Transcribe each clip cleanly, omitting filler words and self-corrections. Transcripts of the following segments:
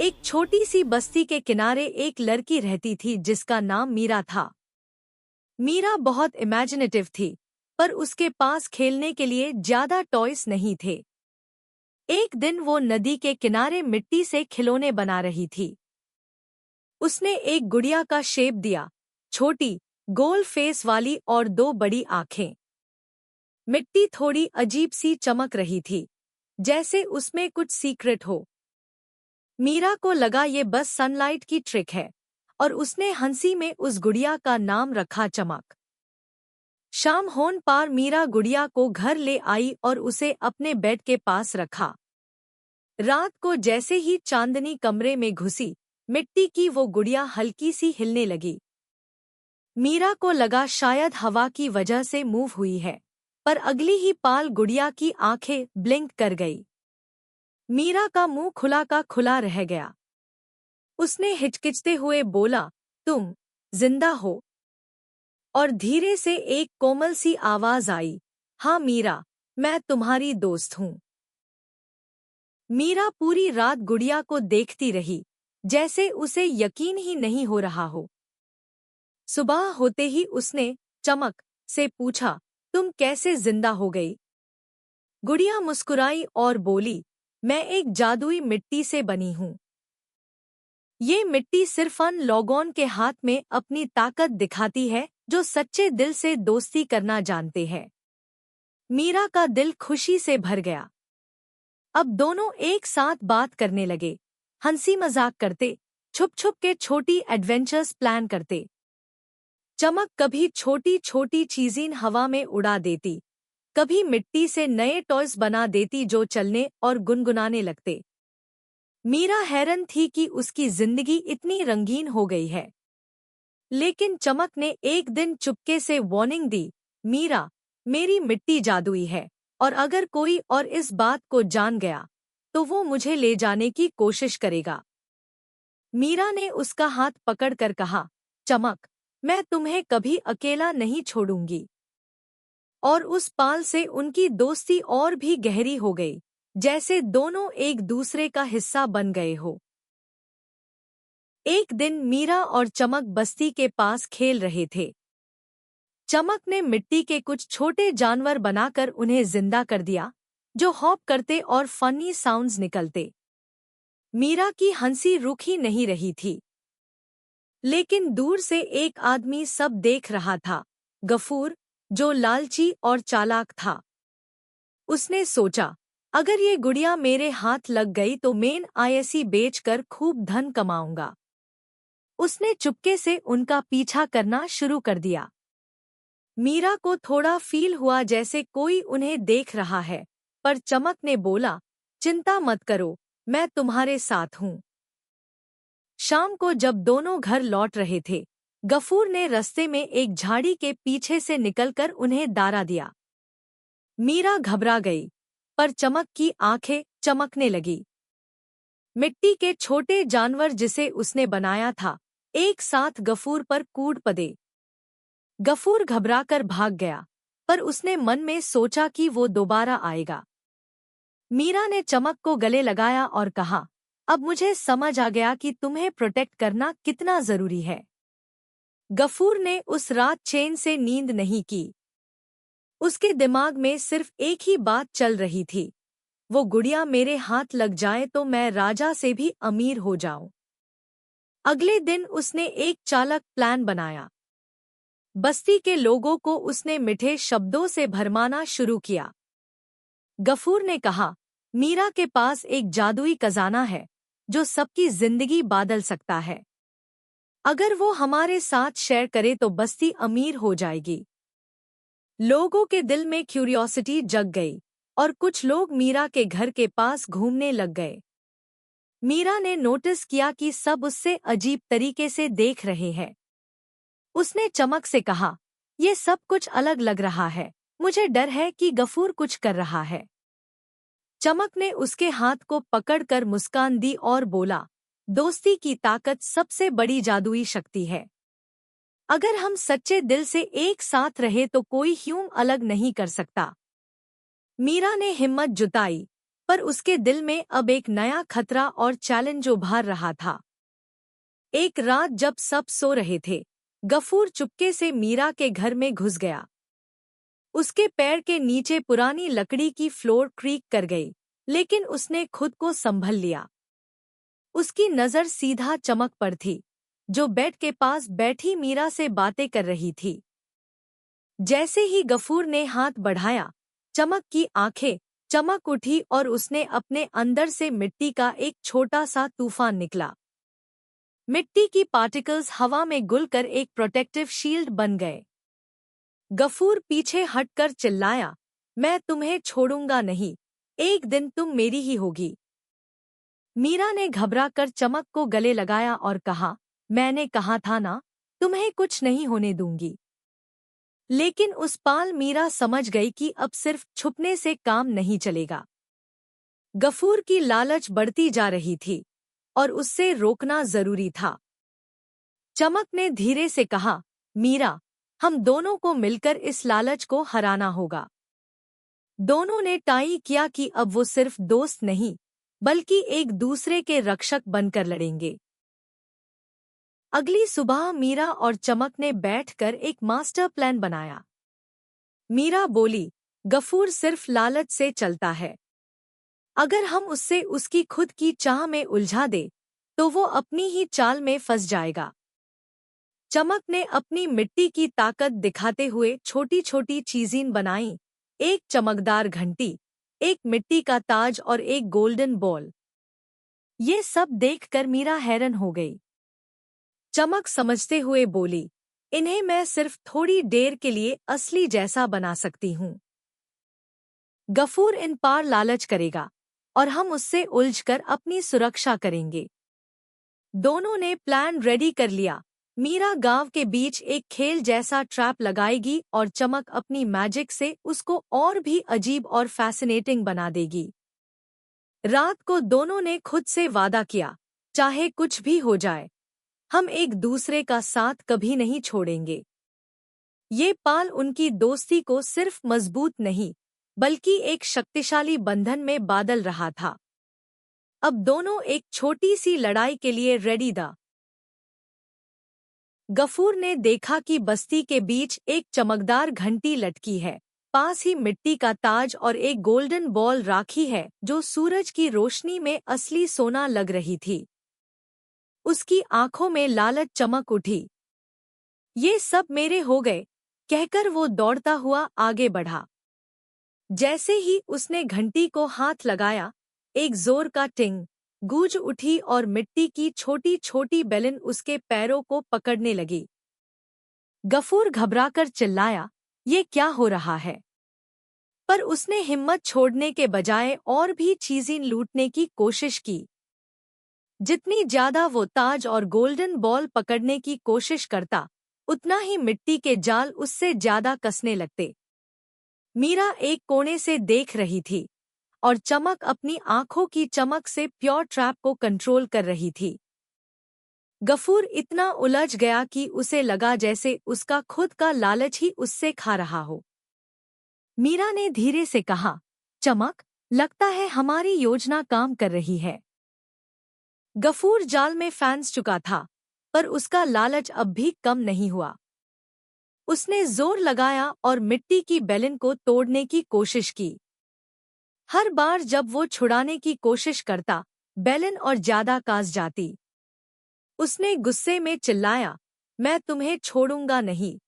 एक छोटी सी बस्ती के किनारे एक लड़की रहती थी जिसका नाम मीरा था। मीरा बहुत इमेजिनेटिव थी, पर उसके पास खेलने के लिए ज्यादा टॉयस नहीं थे। एक दिन वो नदी के किनारे मिट्टी से खिलौने बना रही थी। उसने एक गुड़िया का शेप दिया, छोटी, गोल फेस वाली और दो बड़ी आंखें। मिट्टी थोड़ी अजीब सी चमक रही थी, जैसे उसमें कुछ सीक्रेट हो। मीरा को लगा ये बस सनलाइट की ट्रिक है, और उसने हंसी में उस गुड़िया का नाम रखा चमक। शाम होने पर मीरा गुड़िया को घर ले आई और उसे अपने बेड के पास रखा। रात को जैसे ही चांदनी कमरे में घुसी, मिट्टी की वो गुड़िया हल्की सी हिलने लगी। मीरा को लगा शायद हवा की वजह से मूव हुई है, पर अगली ही पाल गुड़िया की आंखें ब्लिंक कर गई। मीरा का मुंह खुला का खुला रह गया। उसने हिचकिचते हुए बोला, तुम जिंदा हो? और धीरे से एक कोमल सी आवाज आई, हाँ मीरा, मैं तुम्हारी दोस्त हूँ। मीरा पूरी रात गुड़िया को देखती रही, जैसे उसे यकीन ही नहीं हो रहा हो। सुबह होते ही उसने चमक से पूछा, तुम कैसे जिंदा हो गई? गुड़िया मुस्कुराई और बोली, मैं एक जादुई मिट्टी से बनी हूँ। ये मिट्टी सिर्फ उन लोगों के हाथ में अपनी ताकत दिखाती है जो सच्चे दिल से दोस्ती करना जानते हैं। मीरा का दिल खुशी से भर गया। अब दोनों एक साथ बात करने लगे, हंसी मजाक करते, छुप छुप के छोटी एडवेंचर्स प्लान करते। चमक कभी छोटी छोटी चीजें हवा में उड़ा देती, कभी मिट्टी से नए टॉयज बना देती जो चलने और गुनगुनाने लगते। मीरा हैरान थी कि उसकी जिंदगी इतनी रंगीन हो गई है। लेकिन चमक ने एक दिन चुपके से वार्निंग दी, मीरा, मेरी मिट्टी जादुई है, और अगर कोई और इस बात को जान गया तो वो मुझे ले जाने की कोशिश करेगा। मीरा ने उसका हाथ पकड़कर कहा, चमक, मैं तुम्हें कभी अकेला नहीं छोड़ूंगी। और उस पाल से उनकी दोस्ती और भी गहरी हो गई, जैसे दोनों एक दूसरे का हिस्सा बन गए हो। एक दिन मीरा और चमक बस्ती के पास खेल रहे थे। चमक ने मिट्टी के कुछ छोटे जानवर बनाकर उन्हें जिंदा कर दिया, जो हॉप करते और फनी साउंड्स निकलते। मीरा की हंसी रुकी नहीं रही थी। लेकिन दूर से एक आदमी सब देख रहा था, गफूर, जो लालची और चालाक था। उसने सोचा, अगर ये गुड़िया मेरे हाथ लग गई तो मैं आईएससी बेचकर खूब धन कमाऊंगा। उसने चुपके से उनका पीछा करना शुरू कर दिया। मीरा को थोड़ा फील हुआ जैसे कोई उन्हें देख रहा है, पर चमक ने बोला, चिंता मत करो, मैं तुम्हारे साथ हूँ। शाम को जब दोनों घर लौट रहे थे, गफूर ने रास्ते में एक झाड़ी के पीछे से निकलकर उन्हें डारा दिया। मीरा घबरा गई, पर चमक की आंखें चमकने लगी। मिट्टी के छोटे जानवर जिसे उसने बनाया था, एक साथ गफूर पर कूद पड़े। गफूर घबराकर भाग गया, पर उसने मन में सोचा कि वो दोबारा आएगा। मीरा ने चमक को गले लगाया और कहा, अब मुझे समझ आ गया कि तुम्हें प्रोटेक्ट करना कितना जरूरी है। गफूर ने उस रात चैन से नींद नहीं की। उसके दिमाग में सिर्फ एक ही बात चल रही थी, वो गुड़िया मेरे हाथ लग जाए तो मैं राजा से भी अमीर हो जाऊं। अगले दिन उसने एक चालाक प्लान बनाया। बस्ती के लोगों को उसने मीठे शब्दों से भरमाना शुरू किया। गफूर ने कहा, मीरा के पास एक जादुई खजाना है जो सबकी जिंदगी बदल सकता है। अगर वो हमारे साथ शेयर करे तो बस्ती अमीर हो जाएगी। लोगों के दिल में क्यूरियोसिटी जग गई, और कुछ लोग मीरा के घर के पास घूमने लग गए। मीरा ने नोटिस किया कि सब उससे अजीब तरीके से देख रहे हैं। उसने चमक से कहा, ये सब कुछ अलग लग रहा है, मुझे डर है कि गफूर कुछ कर रहा है। चमक ने उसके हाथ को पकड़कर मुस्कान दी और बोला, दोस्ती की ताकत सबसे बड़ी जादुई शक्ति है। अगर हम सच्चे दिल से एक साथ रहे तो कोई ह्यूम अलग नहीं कर सकता। मीरा ने हिम्मत जुटाई, पर उसके दिल में अब एक नया खतरा और चैलेंज उभार रहा था। एक रात जब सब सो रहे थे, गफूर चुपके से मीरा के घर में घुस गया। उसके पैर के नीचे पुरानी लकड़ी की फ्लोर क्रीक कर गई, लेकिन उसने खुद को संभल लिया। उसकी नजर सीधा चमक पर थी, जो बेड के पास बैठी मीरा से बातें कर रही थी। जैसे ही गफूर ने हाथ बढ़ाया, चमक की आंखें चमक उठी और उसने अपने अंदर से मिट्टी का एक छोटा सा तूफान निकला। मिट्टी की पार्टिकल्स हवा में घुलकर एक प्रोटेक्टिव शील्ड बन गए। गफूर पीछे हटकर चिल्लाया, मैं तुम्हें छोड़ूंगा नहीं, एक दिन तुम मेरी ही होगी। मीरा ने घबराकर चमक को गले लगाया और कहा, मैंने कहा था ना, तुम्हें कुछ नहीं होने दूंगी। लेकिन उस पाल मीरा समझ गई कि अब सिर्फ छुपने से काम नहीं चलेगा। गफूर की लालच बढ़ती जा रही थी और उससे रोकना जरूरी था। चमक ने धीरे से कहा, मीरा, हम दोनों को मिलकर इस लालच को हराना होगा। दोनों ने तय किया कि अब वो सिर्फ दोस्त नहीं, बल्कि एक दूसरे के रक्षक बनकर लड़ेंगे। अगली सुबह मीरा और चमक ने बैठकर एक मास्टर प्लान बनाया। मीरा बोली, गफूर सिर्फ लालच से चलता है। अगर हम उससे उसकी खुद की चाह में उलझा दे, तो वो अपनी ही चाल में फंस जाएगा। चमक ने अपनी मिट्टी की ताकत दिखाते हुए छोटी छोटी चीजें बनाई, एक चमकदार घंटी, एक मिट्टी का ताज और एक गोल्डन बॉल। ये सब देखकर मीरा हैरान हो गई। चमक समझते हुए बोली, इन्हें मैं सिर्फ थोड़ी देर के लिए असली जैसा बना सकती हूँ। गफूर इन पार लालच करेगा और हम उससे उलझकर अपनी सुरक्षा करेंगे। दोनों ने प्लान रेडी कर लिया। मीरा गांव के बीच एक खेल जैसा ट्रैप लगाएगी और चमक अपनी मैजिक से उसको और भी अजीब और फैसिनेटिंग बना देगी। रात को दोनों ने खुद से वादा किया, चाहे कुछ भी हो जाए, हम एक दूसरे का साथ कभी नहीं छोड़ेंगे। ये पाल उनकी दोस्ती को सिर्फ मजबूत नहीं, बल्कि एक शक्तिशाली बंधन में बादल रहा था। अब दोनों एक छोटी सी लड़ाई के लिए रेडी था। गफूर ने देखा कि बस्ती के बीच एक चमकदार घंटी लटकी है, पास ही मिट्टी का ताज और एक गोल्डन बॉल राखी है जो सूरज की रोशनी में असली सोना लग रही थी। उसकी आंखों में लालच चमक उठी। ये सब मेरे हो गए, कहकर वो दौड़ता हुआ आगे बढ़ा। जैसे ही उसने घंटी को हाथ लगाया, एक जोर का टिंग गूंज उठी और मिट्टी की छोटी छोटी बेलन उसके पैरों को पकड़ने लगी। गफूर घबराकर चिल्लाया, ये क्या हो रहा है? पर उसने हिम्मत छोड़ने के बजाय और भी चीजें लूटने की कोशिश की। जितनी ज्यादा वो ताज और गोल्डन बॉल पकड़ने की कोशिश करता, उतना ही मिट्टी के जाल उससे ज्यादा कसने लगते। मीरा एक कोने से देख रही थी और चमक अपनी आंखों की चमक से प्योर ट्रैप को कंट्रोल कर रही थी। गफूर इतना उलझ गया कि उसे लगा जैसे उसका खुद का लालच ही उससे खा रहा हो। मीरा ने धीरे से कहा, चमक, लगता है हमारी योजना काम कर रही है। गफूर जाल में फंस चुका था, पर उसका लालच अब भी कम नहीं हुआ। उसने जोर लगाया और मिट्टी की बेलन को तोड़ने की कोशिश की। हर बार जब वो छुड़ाने की कोशिश करता, बेलन और ज्यादा कास जाती। उसने गुस्से में चिल्लाया, मैं तुम्हें छोड़ूंगा नहीं,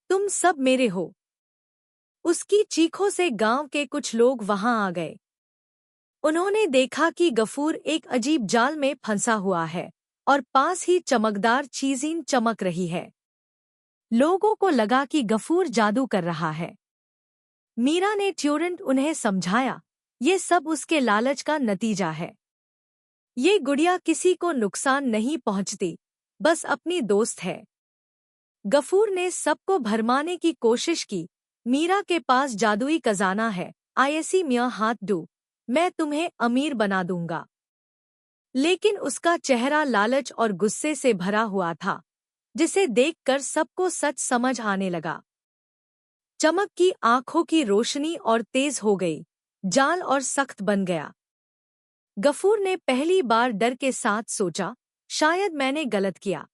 तुम सब मेरे हो। उसकी चीखों से गांव के कुछ लोग वहां आ गए। उन्होंने देखा कि गफूर एक अजीब जाल में फंसा हुआ है और पास ही चमकदार चीजें चमक रही है। लोगों को लगा कि गफूर जादू कर रहा है। मीरा ने तुरंत उन्हें समझाया, ये सब उसके लालच का नतीजा है। ये गुड़िया किसी को नुकसान नहीं पहुंचती, बस अपनी दोस्त है। गफूर ने सबको भरमाने की कोशिश की, मीरा के पास जादुई खजाना है, आयसी मियां हाथ दो, मैं तुम्हें अमीर बना दूंगा। लेकिन उसका चेहरा लालच और गुस्से से भरा हुआ था, जिसे देखकर सबको सच समझ आने लगा। चमक की आंखों की रोशनी और तेज हो गई, जाल और सख्त बन गया। गफूर ने पहली बार डर के साथ सोचा, शायद मैंने गलत किया।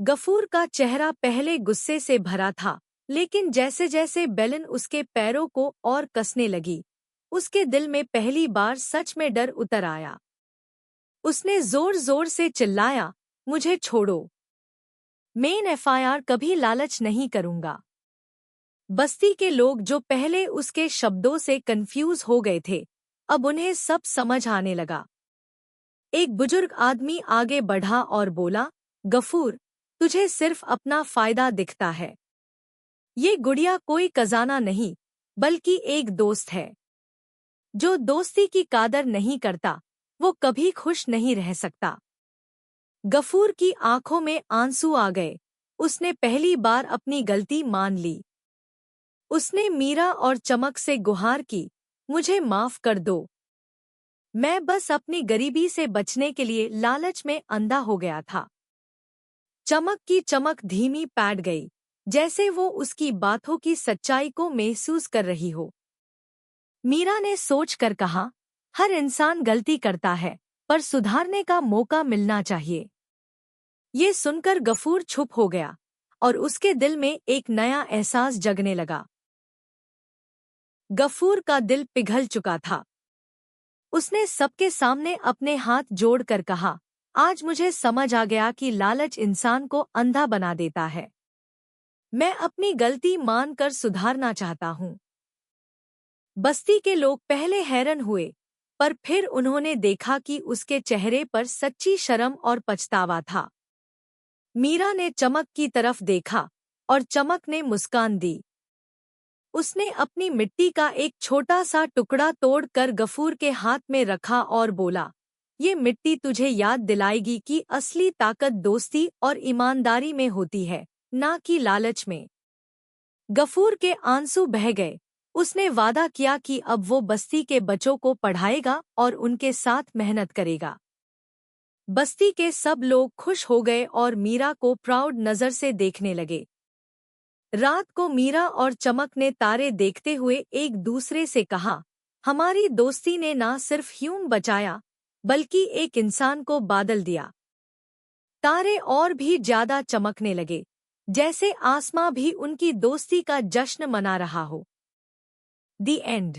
गफूर का चेहरा पहले गुस्से से भरा था, लेकिन जैसे जैसे बेलन उसके पैरों को और कसने लगी, उसके दिल में पहली बार सच में डर उतर आया। उसने जोर जोर से चिल्लाया, मुझे छोड़ो। मैं एफआईआर कभी लालच नहीं करूंगा। बस्ती के लोग जो पहले उसके शब्दों से कंफ्यूज हो गए थे, अब उन्हें सब समझ आने लगा। एक बुजुर्ग आदमी आगे बढ़ा और बोला, गफूर, तुझे सिर्फ अपना फायदा दिखता है। ये गुड़िया कोई खजाना नहीं, बल्कि एक दोस्त है। जो दोस्ती की कदर नहीं करता, वो कभी खुश नहीं रह सकता। गफूर की आंखों में आंसू आ गए। उसने पहली बार अपनी गलती मान ली। उसने मीरा और चमक से गुहार की, मुझे माफ कर दो। मैं बस अपनी गरीबी से बचने के लिए लालच में अंधा हो गया था। चमक की चमक धीमी पैट गई, जैसे वो उसकी बातों की सच्चाई को महसूस कर रही हो। मीरा ने सोच कर कहा, हर इंसान गलती करता है, पर सुधारने का मौका मिलना चाहिए। ये सुनकर गफूर चुप हो गया और उसके दिल में एक नया एहसास जगने लगा। गफूर का दिल पिघल चुका था। उसने सबके सामने अपने हाथ जोड़कर कहा, आज मुझे समझ आ गया कि लालच इंसान को अंधा बना देता है। मैं अपनी गलती मानकर सुधारना चाहता हूँ। बस्ती के लोग पहले हैरान हुए, पर फिर उन्होंने देखा कि उसके चेहरे पर सच्ची शर्म और पछतावा था। मीरा ने चमक की तरफ देखा और चमक ने मुस्कान दी। उसने अपनी मिट्टी का एक छोटा सा टुकड़ा तोड़कर गफूर के हाथ में रखा और बोला, ये मिट्टी तुझे याद दिलाएगी कि असली ताकत दोस्ती और ईमानदारी में होती है, ना कि लालच में। गफूर के आंसू बह गए। उसने वादा किया कि अब वो बस्ती के बच्चों को पढ़ाएगा और उनके साथ मेहनत करेगा। बस्ती के सब लोग खुश हो गए और मीरा को प्राउड नजर से देखने लगे। रात को मीरा और चमक ने तारे देखते हुए एक दूसरे से कहा, हमारी दोस्ती ने ना सिर्फ ह्यूम बचाया, बल्कि एक इंसान को बादल दिया। तारे और भी ज्यादा चमकने लगे, जैसे आसमां भी उनकी दोस्ती का जश्न मना रहा हो। दी एंड।